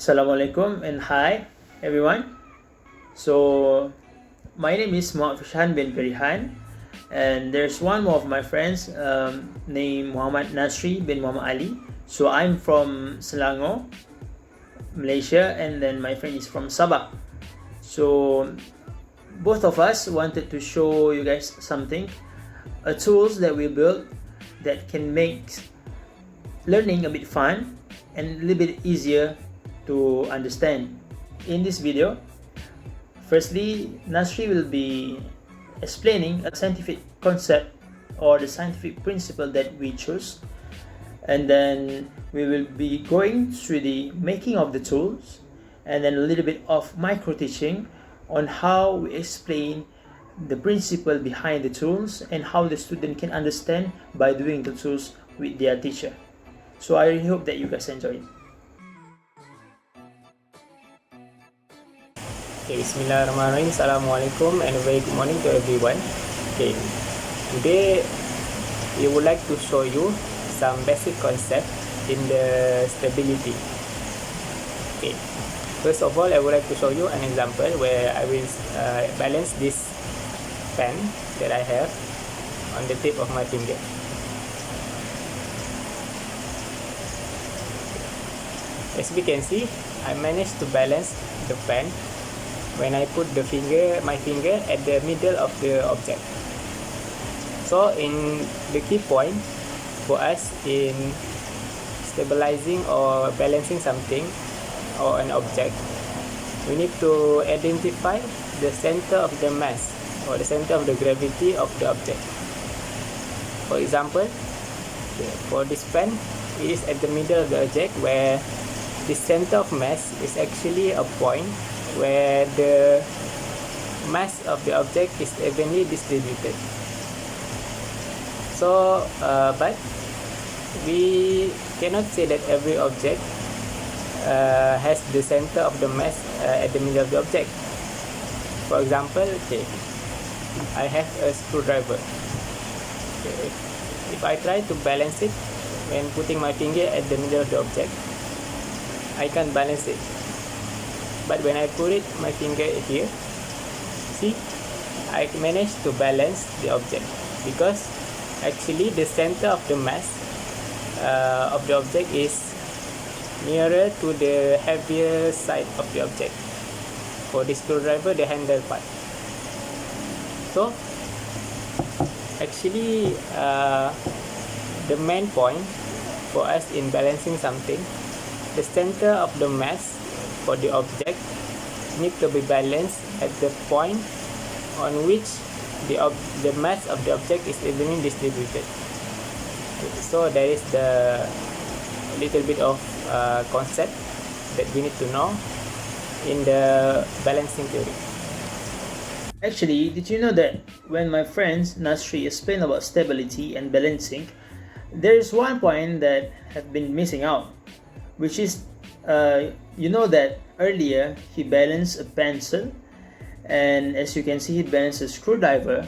Assalamualaikum and hi everyone. So my name is Fishahkhan bin Perikhan, and there's one more of my friends named Muhammad Nasri bin Muhammad Ali. So I'm from Selangor, Malaysia, and then my friend is from Sabah. So both of us wanted to show you guys something, tools that we built that can make learning a bit fun and a little bit easier to understand. In this video, firstly, Nasri will be explaining a scientific concept or the scientific principle that we choose, and then we will be going through the making of the tools and then a little bit of micro teaching on how we explain the principle behind the tools and how the student can understand by doing the tools with their teacher. So I really hope that you guys enjoy it. Okay, Bismillahirrahmanirrahim. Assalamualaikum and a very good morning to everyone. Okay, today we would like to show you some basic concept in the stability. Okay, first of all, I would like to show you an example where I will balance this pen that I have on the tip of my finger. As we can see, I managed to balance the pen when I put my finger at the middle of the object. So in the key point for us in stabilizing or balancing something or an object, we need to identify the center of the mass or the center of the gravity of the object. For example, for this pen, it is at the middle of the object where the center of mass is actually a point where the mass of the object is evenly distributed. So, but we cannot say that every object has the center of the mass at the middle of the object. For example, okay, I have a screwdriver. Okay, if I try to balance it when putting my finger at the middle of the object, I can't balance it. But when I put my finger here, see, I managed to balance the object because actually the center of the mass of the object is nearer to the heavier side of the object. For the screwdriver, the handle part. So actually the main point for us in balancing something, the center of the mass for the object need to be balanced at the point on which the mass of the object is evenly distributed. So there is the little bit of concept that we need to know in the balancing theory. Actually, did you know that when my friends Nasri explained about stability and balancing, there is one point that have been missing out, which is you know that earlier he balanced a pencil, and as you can see, he balanced a screwdriver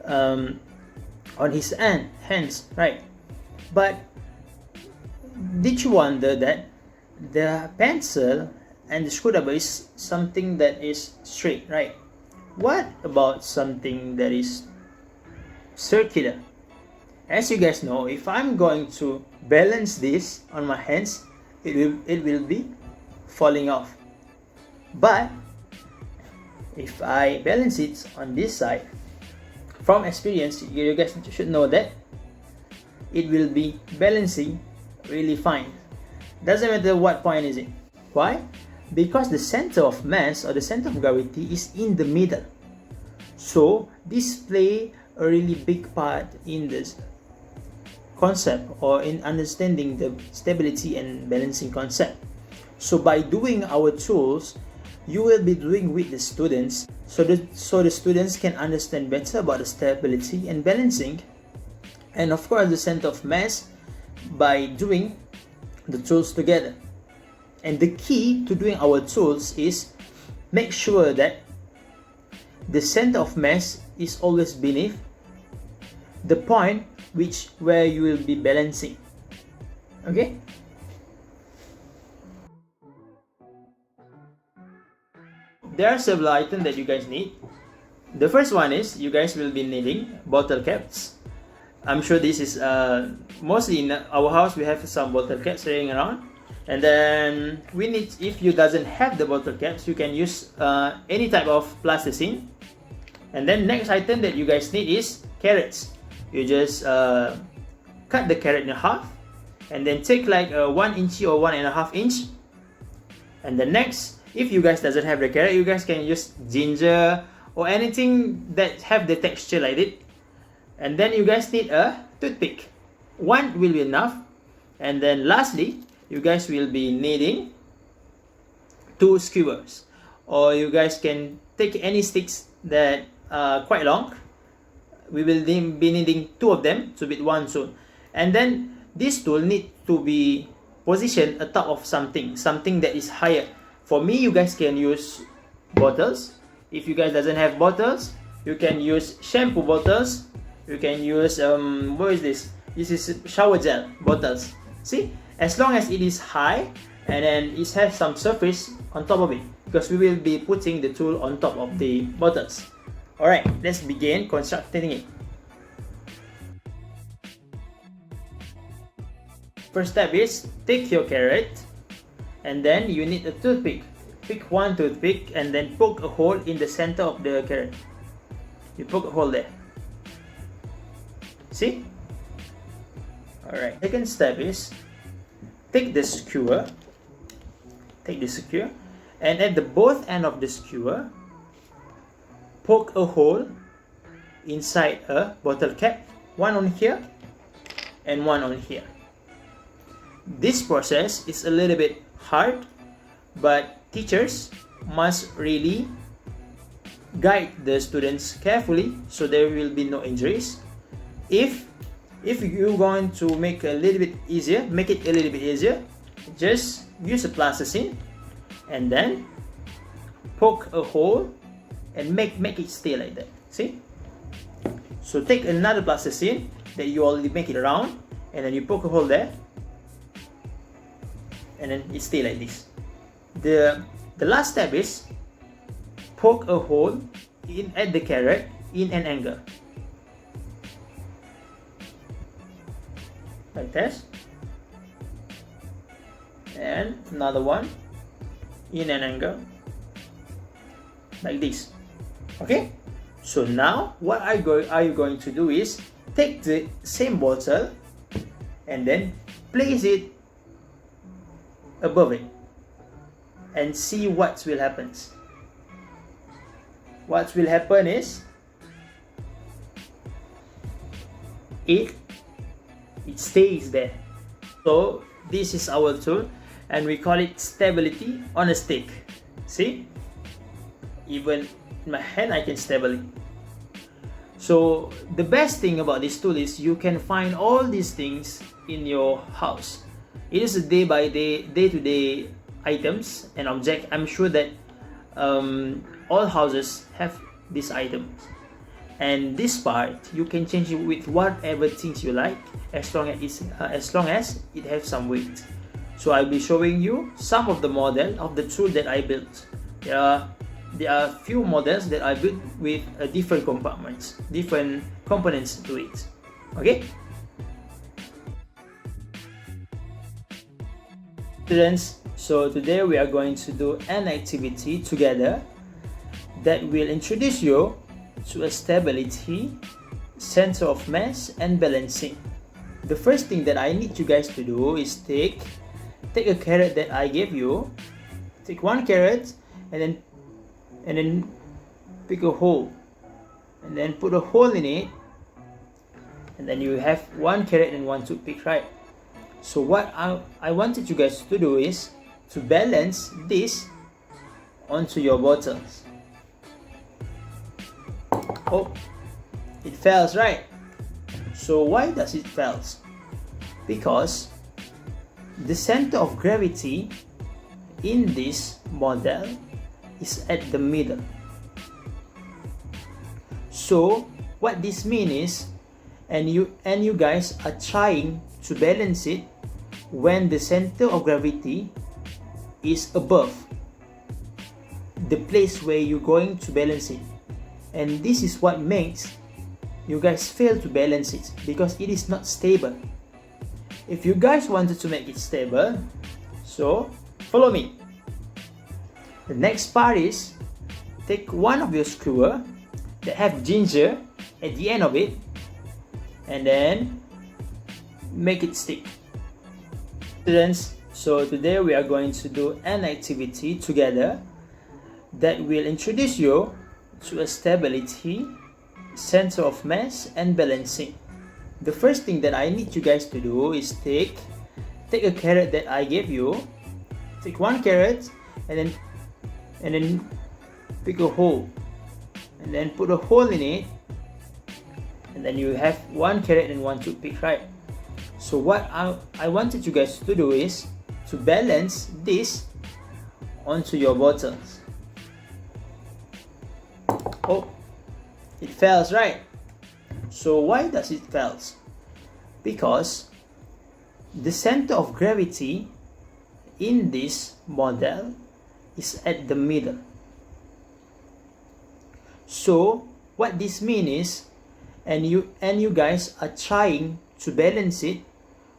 on his hands, right? But did you wonder that the pencil and the screwdriver is something that is straight, right? What about something that is circular? As you guys know, if I'm going to balance this on my hands, it will be falling off. But if I balance it on this side, from experience, you guys should know that it will be balancing really fine. Doesn't matter what point is it. Why? Because the center of mass or the center of gravity is in the middle. So this play a really big part in this concept or in understanding the stability and balancing concept. So by doing our tools, you will be doing with the students so the students can understand better about the stability and balancing, and of course the center of mass by doing the tools together. And the key to doing our tools is make sure that the center of mass is always beneath the point where you will be balancing. Okay? there are several items that you guys need. The first one is you guys will be needing bottle caps. I'm sure this is mostly in our house we have some bottle caps laying around. And then we need, if you doesn't have the bottle caps, you can use any type of plasticine. And then next item that you guys need is carrots. You just cut the carrot in half and then take like 1 inch or 1.5 inch. And then next, if you guys doesn't have the carrot, you guys can use ginger or anything that have the texture like it. And then you guys need a toothpick. One will be enough. And then lastly, you guys will be needing 2 skewers, or you guys can take any sticks that are quite long. We will be needing 2 of them to beat one soon. And then this tool need to be positioned atop of something that is higher. For me, you guys can use bottles. If you guys doesn't have bottles, you can use shampoo bottles. You can use what is this? This is shower gel bottles. See, as long as it is high and then it has some surface on top of it, because we will be putting the tool on top of the bottles. Alright, let's begin constructing it. First step is take your carrot and then you need a toothpick. Pick one toothpick and then poke a hole in the center of the carrot. You poke a hole there. See? Alright, second step is take the skewer. Take the skewer and at the both end of the skewer, poke a hole inside a bottle cap. One on here and one on here. This process is a little bit hard, but teachers must really guide the students carefully so there will be no injuries. If you're going to make it a little bit easier, just use a plasticine and then poke a hole and make it stay like that. See? So take another plasticine that you already make it round and then you poke a hole there and then it stay like this. The last step is poke a hole at the carrot in an angle. Like this. And another one in an angle like this. Okay, so now what are you going to do is take the same bottle and then place it above it and see what will happen. What will happen is it stays there. So this is our tool and we call it stability on a stick. See, even in my hand I can stable it. So the best thing about this tool is you can find all these things in your house. It is a day-to-day items and object. I'm sure that all houses have these items, and this part you can change it with whatever things you like, as long as it has some weight. So I'll be showing you some of the model of the tool that I built. There are few models that I built with different compartments, different components to it. Okay, students, so today we are going to do an activity together that will introduce you to a stability, center of mass and balancing. The first thing that I need you guys to do is take a carrot that I gave you. Take one carrot and then pick a hole and then put a hole in it, and then you have one carrot and one toothpick, right? So what I wanted you guys to do is to balance this onto your bottles. Oh, it fails, right? So why does it fail? Because the center of gravity in this model is at the middle. So what this means is, and you guys are trying to balance it when the center of gravity is above. the place where you're going to balance it. And this is what makes you guys fail to balance it, because it is not stable. If you guys wanted to make it stable, so follow me. The next part is, take one of your skewer that have ginger at the end of it and then make it stick. Students, so today we are going to do an activity together that will introduce you to a stability, center of mass and balancing. The first thing that I need you guys to do is take a carrot that I gave you. Take one carrot and then pick a hole and then put a hole in it, and then you have one carrot and one toothpick, right? So what I wanted you guys to do is to balance this onto your bottles. Oh, it fails, right? So why does it fail? Because the center of gravity in this model is at the middle. So what this means is, and you guys are trying to balance it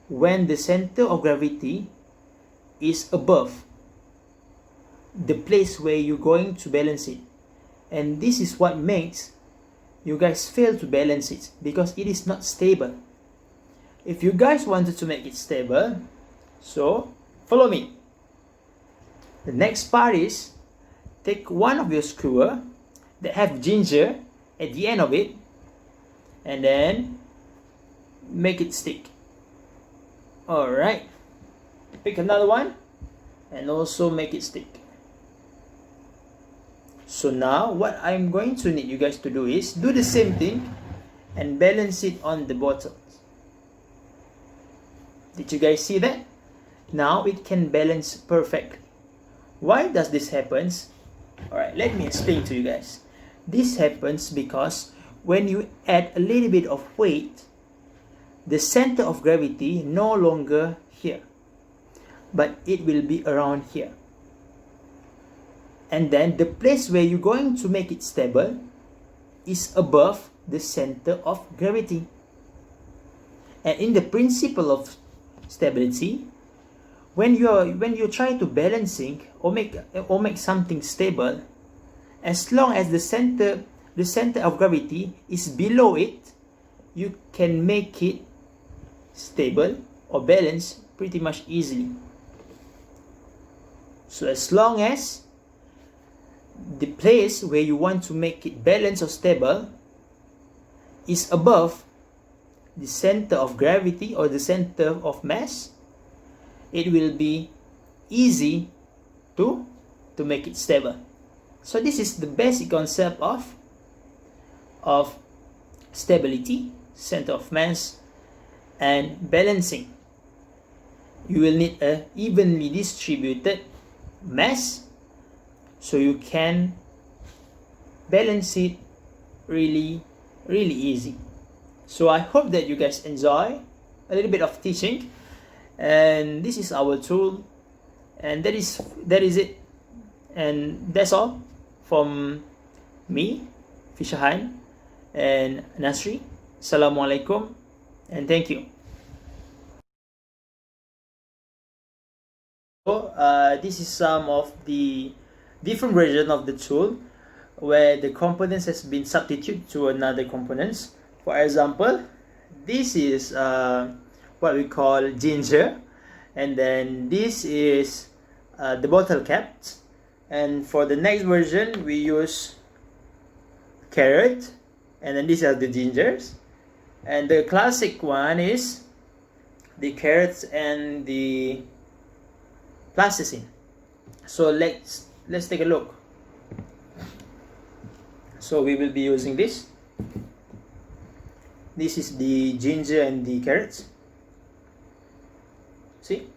when the center of gravity is above the place where you're going to balance it. And this is what makes you guys fail to balance it, because it is not stable. If you guys wanted to make it stable, so follow me. The next part is, take one of your skewer that have ginger at the end of it and then make it stick. Alright, pick another one and also make it stick. So now what I'm going to need you guys to do is do the same thing and balance it on the bottles. Did you guys see that? Now it can balance perfectly. Why does this happen? Alright, let me explain to you guys. This happens because when you add a little bit of weight, the center of gravity no longer here, but it will be around here. And then the place where you're going to make it stable is above the center of gravity. And in the principle of stability, when you try to balancing or make something stable, as long as the center of gravity is below it, you can make it stable or balance pretty much easily. So as long as the place where you want to make it balanced or stable is above the center of gravity or the center of mass, it will be easy to make it stable. So this is the basic concept of stability, center of mass and balancing. You will need a evenly distributed mass so you can balance it really easy. So I hope that you guys enjoy a little bit of teaching, and this is our tool, and that is it, and that's all from me, Fishahkhan and Nasri. Assalamualaikum and thank you. So this is some of the different version of the tool where the components has been substituted to another components. For example, this is what we call ginger, and then this is the bottle caps, and for the next version we use carrot, and then these are the gingers, and the classic one is the carrots and the plasticine. So let's take a look. So we will be using this. This is the ginger and the carrots. See,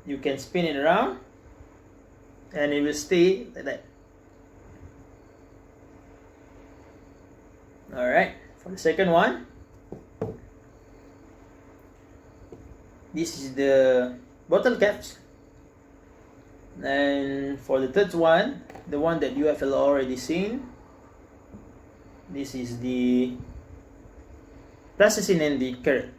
you can spin it around and it will stay like that. Alright, for the second one, this is the bottle caps. And for the third one, the one that you have already seen, this is the plasticine and the carrot.